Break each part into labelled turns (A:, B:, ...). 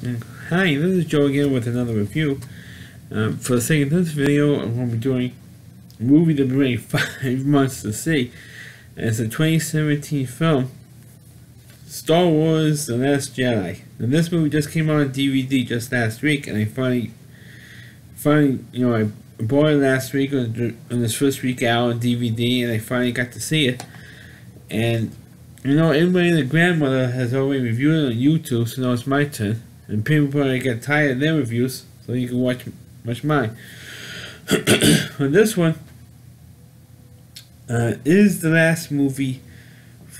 A: Hi, this is Joe again with another review. For the sake of this video, I'm going to be doing a movie that I've been waiting 5 months to see. It's a 2017 film, Star Wars The Last Jedi. And this movie just came out on DVD just last week, and I finally, I bought it last week on this first week out on DVD, and I finally got to see it. And, everybody and their grandmother has already reviewed it on YouTube, so now it's my turn. And people probably get tired of their reviews, so you can watch mine. On this one, is the last movie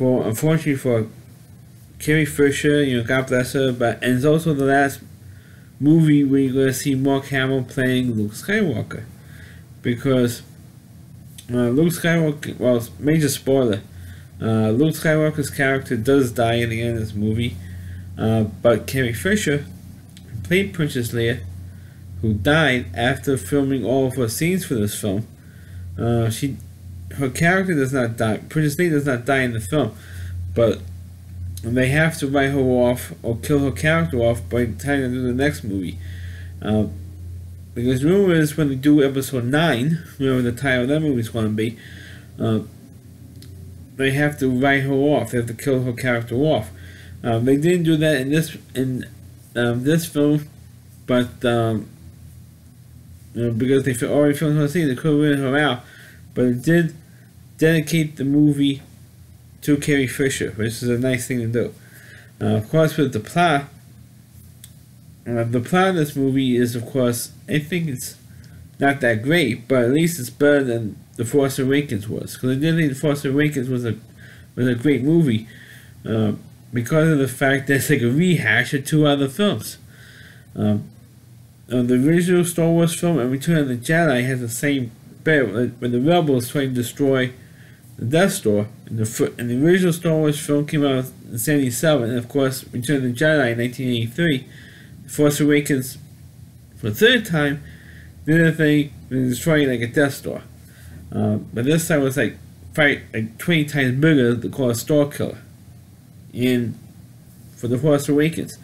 A: unfortunately for Carrie Fisher, God bless her, and it's also the last movie where you're going to see Mark Hamill playing Luke Skywalker. Because Luke Skywalker, well, major spoiler, Luke Skywalker's character does die at the end of this movie. But Carrie Fisher played Princess Leia, who died after filming all of her scenes for this film. Her character does not die. Princess Leia does not die in the film, but they have to write her off or kill her character off by the time they do the next movie. Because rumor is when they do episode 9, whatever the title of that movie is going to be, they have to write her off. They have to kill her character off. They didn't do that in this film, but because they already filmed her scene, they could have written her out. But it did dedicate the movie to Carrie Fisher, which is a nice thing to do. Of course, with the plot of this movie is, of course, I think it's not that great, but at least it's better than The Force Awakens was. Because I did think The Force Awakens was a great movie. Because of the fact that it's like a rehash of 2 other films. The original Star Wars film and Return of the Jedi has the same bit when the rebels trying to destroy the Death Star. And the original Star Wars film came out in 1977, and of course Return of the Jedi in 1983. The Force Awakens, for the third time, did a thing and destroyed like a Death Star. But this time it was like 20 times bigger to call a Star Killer. For The Force Awakens.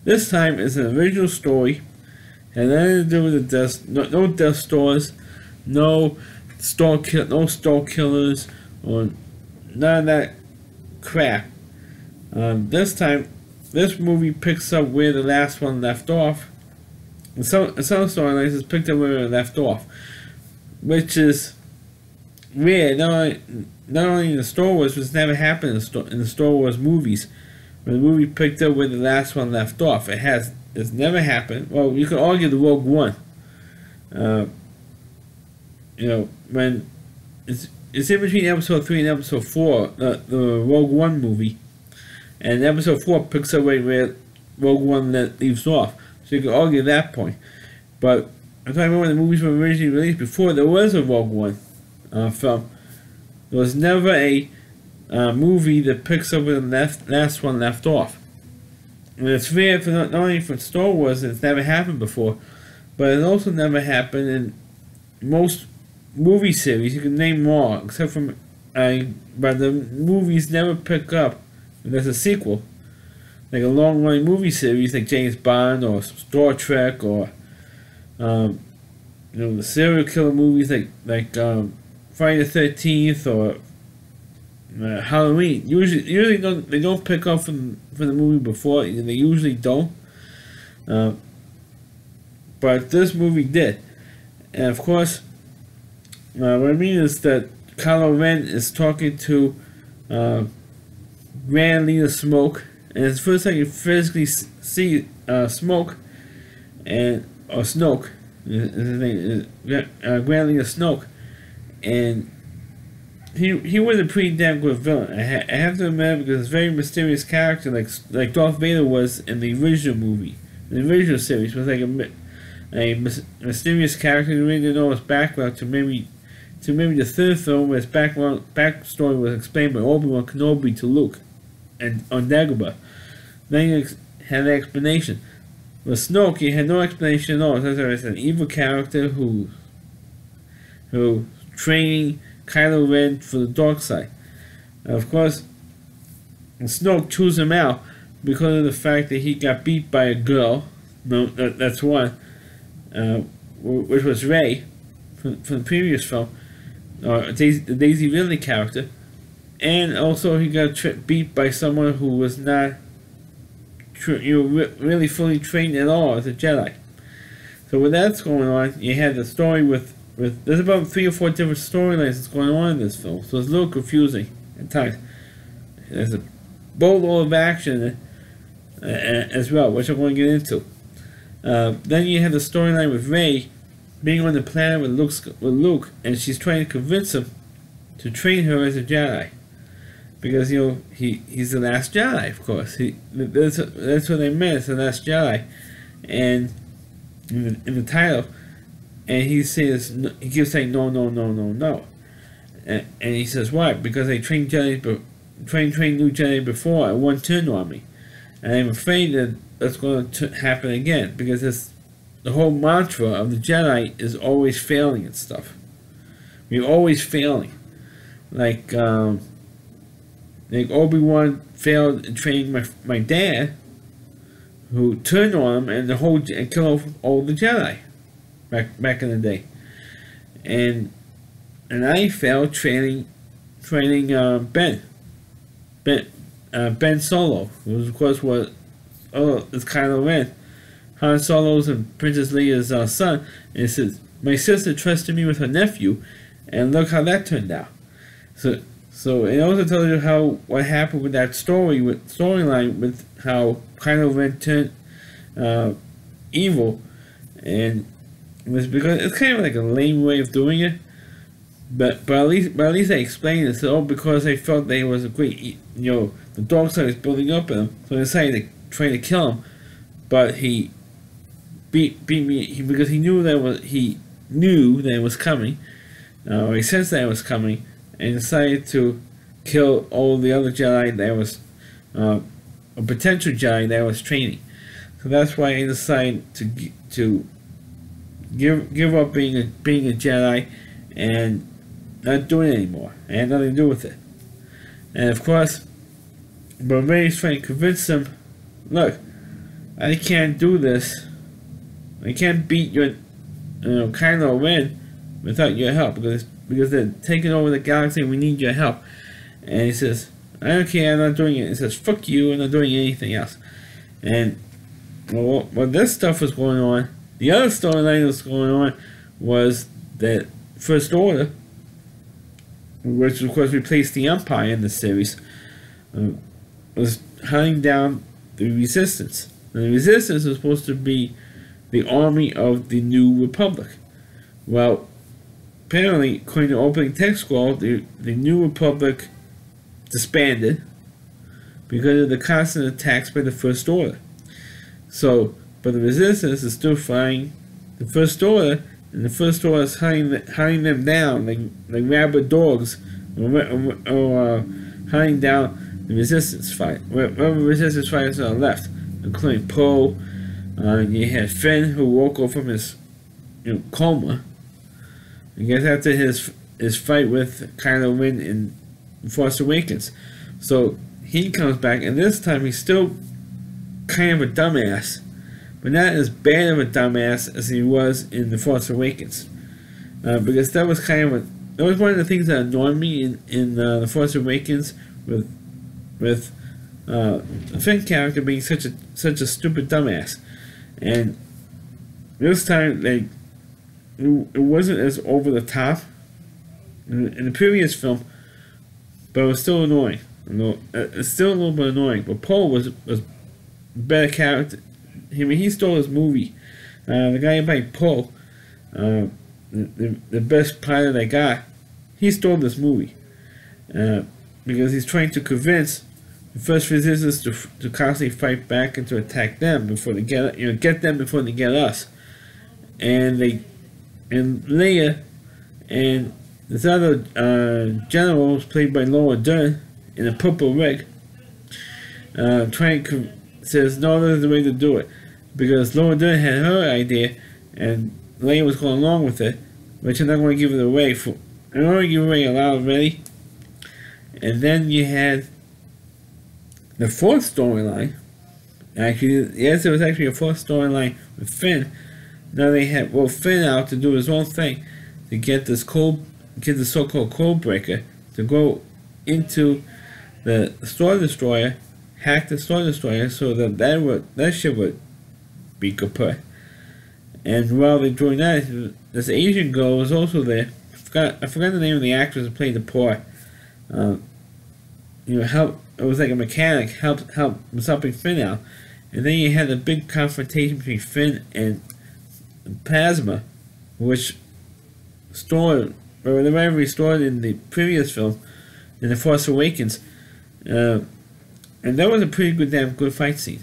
A: This time it's an original story, and nothing to do with the no Death Stars, no Star Killers, or none of that crap. This time, this movie picks up where the last one left off. And some storylines is picked up where it left off, which is weird. Not only in the Star Wars, which never happened in the Star Wars movies. When the movie picked up where the last one left off, it's never happened. Well, you could argue the Rogue One. When it's in between episode 3 and episode 4, the Rogue One movie, and episode 4 picks up where Rogue One leaves off. So you could argue that point. But I'm talking about when the movies were originally released. Before there was a Rogue One film, there was never a movie that picks up where the last one left off. And it's rare for not only for Star Wars, it's never happened before, but it also never happened in most movie series. You can name more, except for but the movies never pick up when there's a sequel, like a long-running movie series like James Bond or Star Trek, or the serial killer movies like Friday the 13th or Halloween. Usually they don't pick up from the movie before. They usually don't. But this movie did. And of course, what I mean is that Kylo Ren is talking to Grand Leader Smoke, and it's the first time you physically see Smoke or Snoke. Grand Leader Snoke, and he was a pretty damn good villain. I have to admit, because it's a very mysterious character, like Darth Vader was in the original movie. The original series was like a mysterious character. You really didn't know his background to maybe the third film, where his backstory was explained by Obi-Wan Kenobi to Luke and on Dagobah. Then you had an explanation. With Snoke, you had no explanation at all. It's an evil character who training Kylo Ren for the dark side. Of course, Snoke chews him out, because of the fact that he got beat by a girl. No, that's one. Which was Rey from the previous film, or the Daisy Ridley character, and also he got beat by someone who was not, really fully trained at all as a Jedi. So with that's going on, you had the story with there's about 3 or 4 different storylines that's going on in this film, so it's a little confusing at times. There's a boatload of action as well, which I'm going to get into. Then you have the storyline with Rey being on the planet with Luke, and she's trying to convince him to train her as a Jedi, because he's the last Jedi, of course. That's what they meant. It's the last Jedi, and in the title, and he says, he keeps saying no, no, no, no, no, and he says why? Because I trained Jedi, trained new Jedi before, and one turned on me, and I'm afraid that that's going to happen again, because the whole mantra of the Jedi is always failing and stuff. We're always failing, like Obi-Wan failed in training my dad, who turned on him and killed all the Jedi back in the day, and I failed training Ben Solo, who of course was it's Kylo Ren, Han Solo's and Princess Leia's son, and it says my sister trusted me with her nephew, and look how that turned out. So it also tells you what happened with that storyline with how Kylo Ren turned evil, and it was because it's kind of like a lame way of doing it, but at least they explained it. So because they felt they was a great, the dark side was building up in him, so they decided to try to kill him, but he beat me because he knew that it was coming, or he sensed that it was coming, and decided to kill all the other Jedi that was a potential Jedi that was training. So that's why he decided to give up being a Jedi and not doing it anymore. It had nothing to do with it. And of course, but Rey's trying to convince him, look, I can't do this. I can't beat your Kylo Ren without your help, because they're taking over the galaxy and we need your help. And he says, I don't care, I'm not doing it. He says, fuck you, I'm not doing anything else. And while this stuff was going on, the other storyline that was going on was that First Order, which of course replaced the Empire in the series, was hunting down the Resistance. And the Resistance was supposed to be the army of the New Republic. Well, apparently, according to opening text scroll, the New Republic disbanded because of the constant attacks by the First Order. So, but the Resistance is still fighting the First Order, and the First Order is hunting them down like rabid dogs, or hunting down the Resistance fight. Whatever Resistance fighters are left, including Poe. You had Finn, who woke up from his coma. I guess after his fight with Kylo Ren in Force Awakens. So he comes back, and this time he's still kind of a dumbass, but not as bad of a dumbass as he was in The Force Awakens. Because that was that was one of the things that annoyed me in The Force Awakens, with the Finn character being such a stupid dumbass. And this time, it wasn't as over the top in the previous film, but it was still annoying. It's still a little bit annoying. But Poe was a better character. He stole his movie. The guy who played Poe, the best pilot they got, he stole this movie because he's trying to convince the First Resistance to constantly fight back and to attack them before they get them before they get us. And Leia and this other general was played by Laura Dern in a purple rig, says no, this is the way to do it, because Laura Dern had her idea and Leia was going along with it, but you're not going to give it away. I'm going to give away a lot already. And then you had the fourth storyline, Actually, yes, it was actually a fourth storyline with Finn. Now they had Finn out to do his own thing to get the so-called code breaker to go into the Star Destroyer, hack the Star Destroyer so that ship would be kaput. And while they're doing that, this Asian girl was also there. I forgot the name of the actress who played the part. It was like a mechanic was helping Finn out. And then you had a big confrontation between Finn and Plasma, which they were restored in the previous film, in The Force Awakens. And that was a pretty damn good fight scene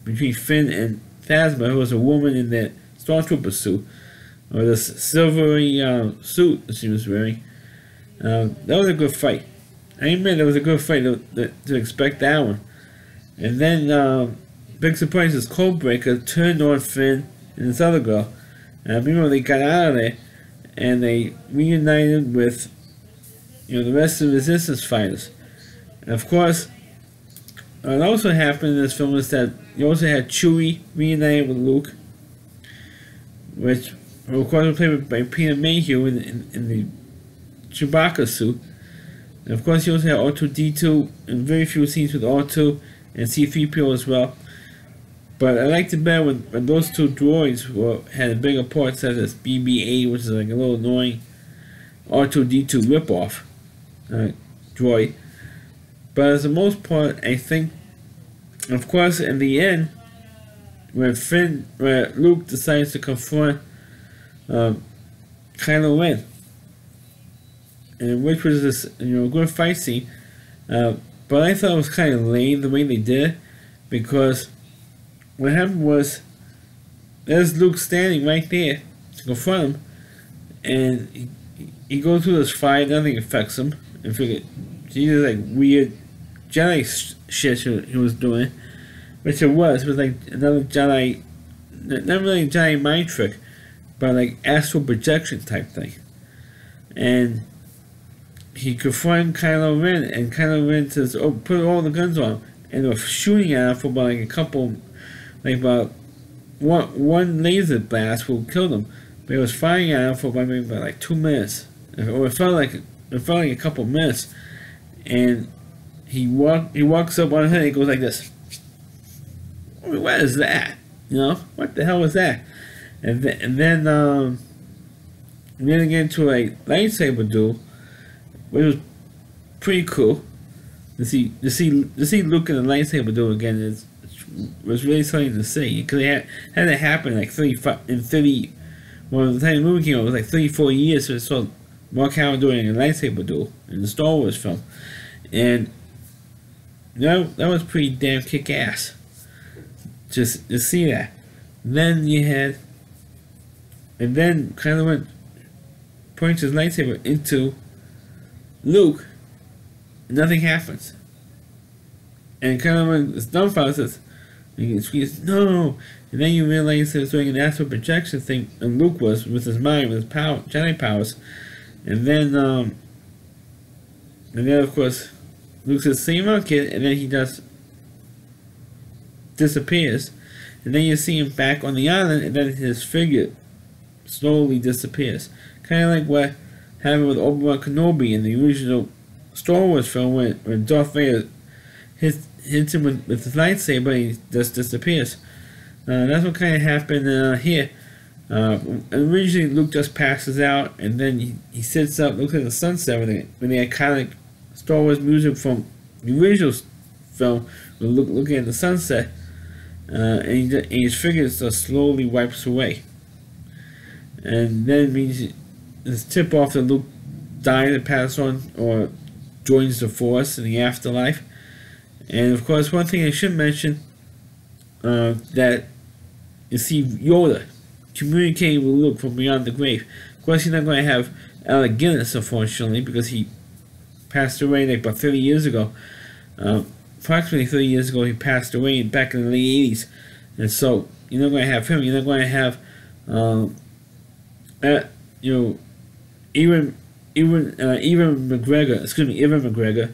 A: between Finn and Phasma, who was a woman in that Stormtrooper suit, or this silvery suit that she was wearing. That was a good fight. I admit it was a good fight to expect that one. And then, big surprise, this Codebreaker turned on Finn and this other girl. Meanwhile, they got out of there and they reunited with the rest of the Resistance fighters. And of course, what also happened in this film is that you also had Chewie reunited with Luke, which of course was played by Peter Mayhew in the Chewbacca suit. And of course, you also had R2-D2 in very few scenes with R2 and C-3PO as well. But I liked it better when those two droids had a bigger part, such as BB-8, which is like a little annoying R2-D2 ripoff droid. But as the most part, I think, of course, in the end, where Luke decides to confront Kylo Ren, and which was this good fight scene, but I thought it was kind of lame the way they did it, because what happened was there's Luke standing right there to confront him, and he goes through this fight, nothing affects him. I figured he did like weird Jedi shit he was doing, which it was like another Jedi, not really a Jedi mind trick, but like astral projection type thing. And he confronted Kylo Ren, and Kylo Ren says, "Oh, put all the guns on him," and they were shooting at him for about like a couple, like about one laser blast will kill them. But it was firing at him for maybe about like 2 minutes, or it felt like a couple minutes, and he walks up on him and he goes like this. What is that? What the hell was that? And then they get into a lightsaber duel, which was pretty cool. To see Luke in a lightsaber duel again was really something to see, because it had to happen like 30. Well, the time the movie came out, it was like 34 years since we saw Mark Hamill doing a lightsaber duel in the Star Wars film, and that was pretty damn kick-ass. Just to see that. Then Kylo Ren points his lightsaber into Luke, and nothing happens. And Kylo Ren is dumbfounded, says, he screams, "No!" And then you realize he was doing an astral projection thing, and Luke was, with his mind, with his Jedi powers. And then of course, Luke says, "Save our kid," and then he just disappears. And then you see him back on the island, and then his figure slowly disappears. Kind of like what happened with Obi-Wan Kenobi in the original Star Wars film, when Darth Vader hits him with his lightsaber, and he just disappears. That's what kind of happened here. Originally, Luke just passes out, and then he sits up, looks at the sunset with the iconic Star Wars music from the original film, looking at the sunset, and his figure just slowly wipes away. And then means this tip off that Luke died and passed on, or joins the Force in the afterlife. And of course, one thing I should mention, that you see Yoda communicating with Luke from beyond the grave. Of course, you're not going to have Alec Guinness, unfortunately, because he passed away like about 30 years ago. Approximately 30 years ago, he passed away back in the late 80s. And so, you're not going to have him. You're not going to have, Ewan McGregor,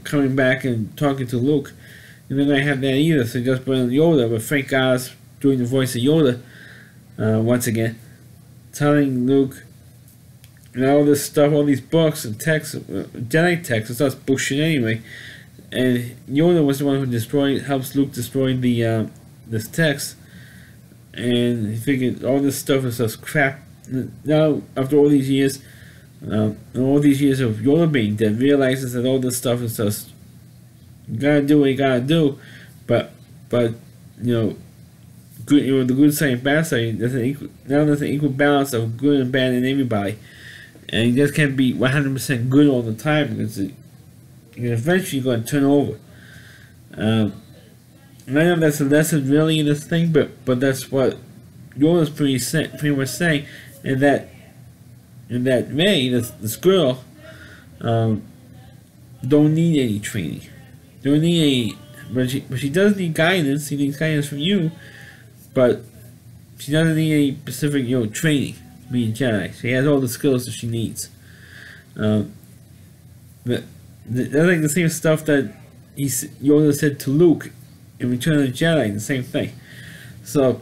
A: coming back and talking to Luke. you're not going to have that either, so just bring Yoda, but Frank Oz doing the voice of Yoda, once again, telling Luke, and all this stuff, all these books and texts, Jedi texts, that's bullshit anyway. And Yoda was the one who helps Luke destroy the this text. And he figured all this stuff is just crap. Now, after all these years, and all these years of Yoda being dead, realizes that all this stuff is just, you gotta do what you gotta do, but good, the good side and bad side there's an equal balance of good and bad in everybody. And you just can't be 100% good all the time, because eventually you're going to turn over. And I know that's a lesson really in this thing, but that's what Yoda's pretty much saying, and that Rey, this girl, don't need any training. Don't need any, but she does need guidance. She needs guidance from you, but she doesn't need any specific training. Being Jedi, she has all the skills that she needs. But that's like the same stuff that Yoda said to Luke in Return of the Jedi, the same thing. So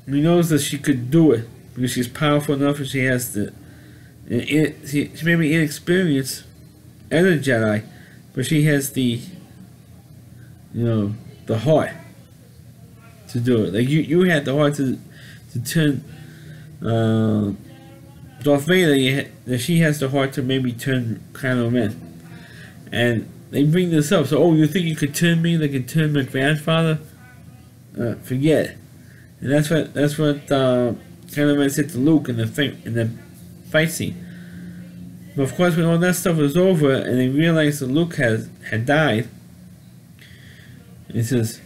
A: he knows that she could do it because she's powerful enough, and she has she may be inexperienced as a Jedi, but she has the heart to do it. Like you had the heart to turn Darth Vader, that she has the heart to maybe turn Kylo Ren. And they bring this up. So, you think you could turn me like you turn my grandfather? Forget it. And that's what Kylo Ren said to Luke in the fight scene. But of course, when all that stuff was over, and they realized that Luke had died, it says,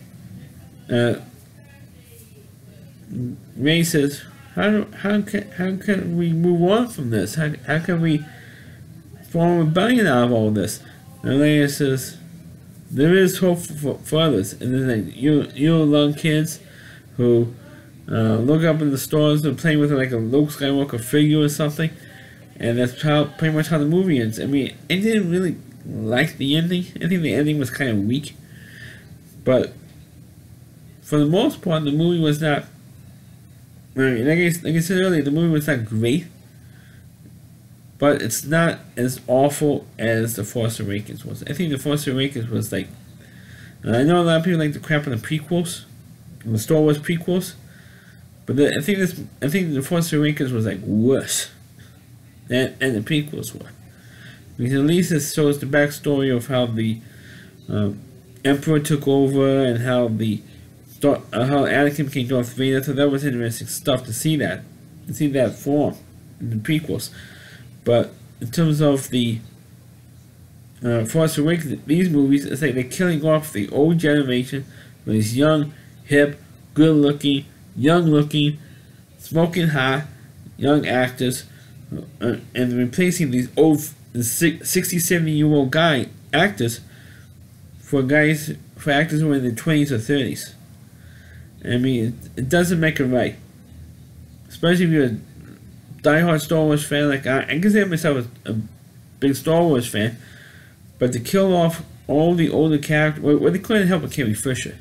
A: Rey says, How can we move on from this? How can we form a rebellion out of all this? And Leia says, there is hope for others. And then like, you young kids who look up in the stores and playing with like a Luke Skywalker figure or something. And that's pretty much how the movie ends. I mean, I didn't really like the ending. I think the ending was kind of weak. But for the most part, the movie was not... Like I said earlier, the movie was not great, but it's not as awful as The Force Awakens was. I think The Force Awakens was like... I know a lot of people like to crap on the prequels, the Star Wars prequels, but I think The Force Awakens was like worse than the prequels were. Because at least it shows the backstory of how the Emperor took over and how how Anakin became Darth Vader. So that was interesting stuff to see that form in the prequels. But in terms of the Force Awakens, these movies, it's like they're killing off the old generation with these young, hip, good-looking, young-looking, smoking hot, young actors, and replacing these old 60, 70-year-old actors for actors who are in their 20s or 30s. I mean, it doesn't make it right. Especially if you're a diehard Star Wars fan, like I consider myself a big Star Wars fan, but to kill off all the older characters, well, they couldn't help but Carrie Fisher.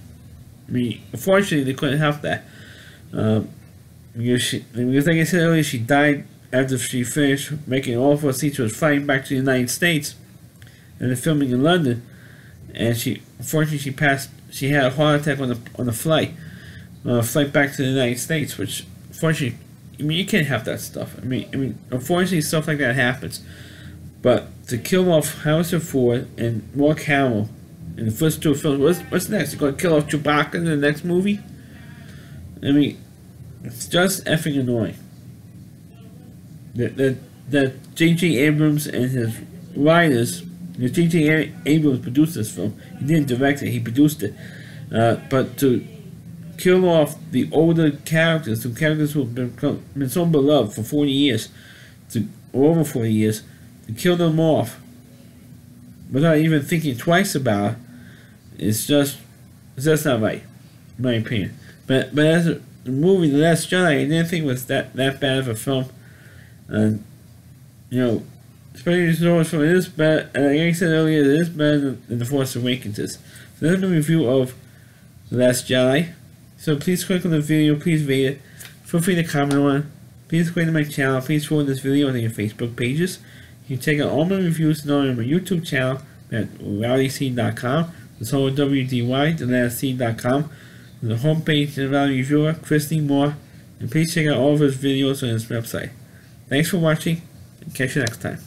A: I mean, unfortunately, they couldn't help that. Because like I said earlier, she died after she finished making all 4 scenes. She was flying back to the United States and they're filming in London, and unfortunately she passed. She had a heart attack on the flight. Flight back to the United States, which unfortunately, I mean, you can't have that stuff. I mean, unfortunately, stuff like that happens. But to kill off Harrison Ford and Mark Hamill in the first 2 films, what's next? You're gonna kill off Chewbacca in the next movie? I mean, it's just effing annoying. That J.J. Abrams and his writers, J.J. Abrams produced this film. He didn't direct it; he produced it. But to kill off the older characters, the characters who have been so beloved for 40 years, or over 40 years, to kill them off without even thinking twice about it, it's just not right, in my opinion. But as a movie, The Last Jedi, I didn't think it was that bad of a film. And, especially the Star Wars film, it is bad, like I said earlier, it is better than The Force Awakens is. So this is a review of The Last Jedi. So please click on the video, please rate it. Feel free to comment on it. Please go to my channel, please follow this video on your Facebook pages. You can check out all my reviews now on my YouTube channel at rowdyc.com. It's all WDY, thelastc.com. On the homepage, the Rowdy Reviewer, Christine Moore. And please check out all of his videos on his website. Thanks for watching, and catch you next time.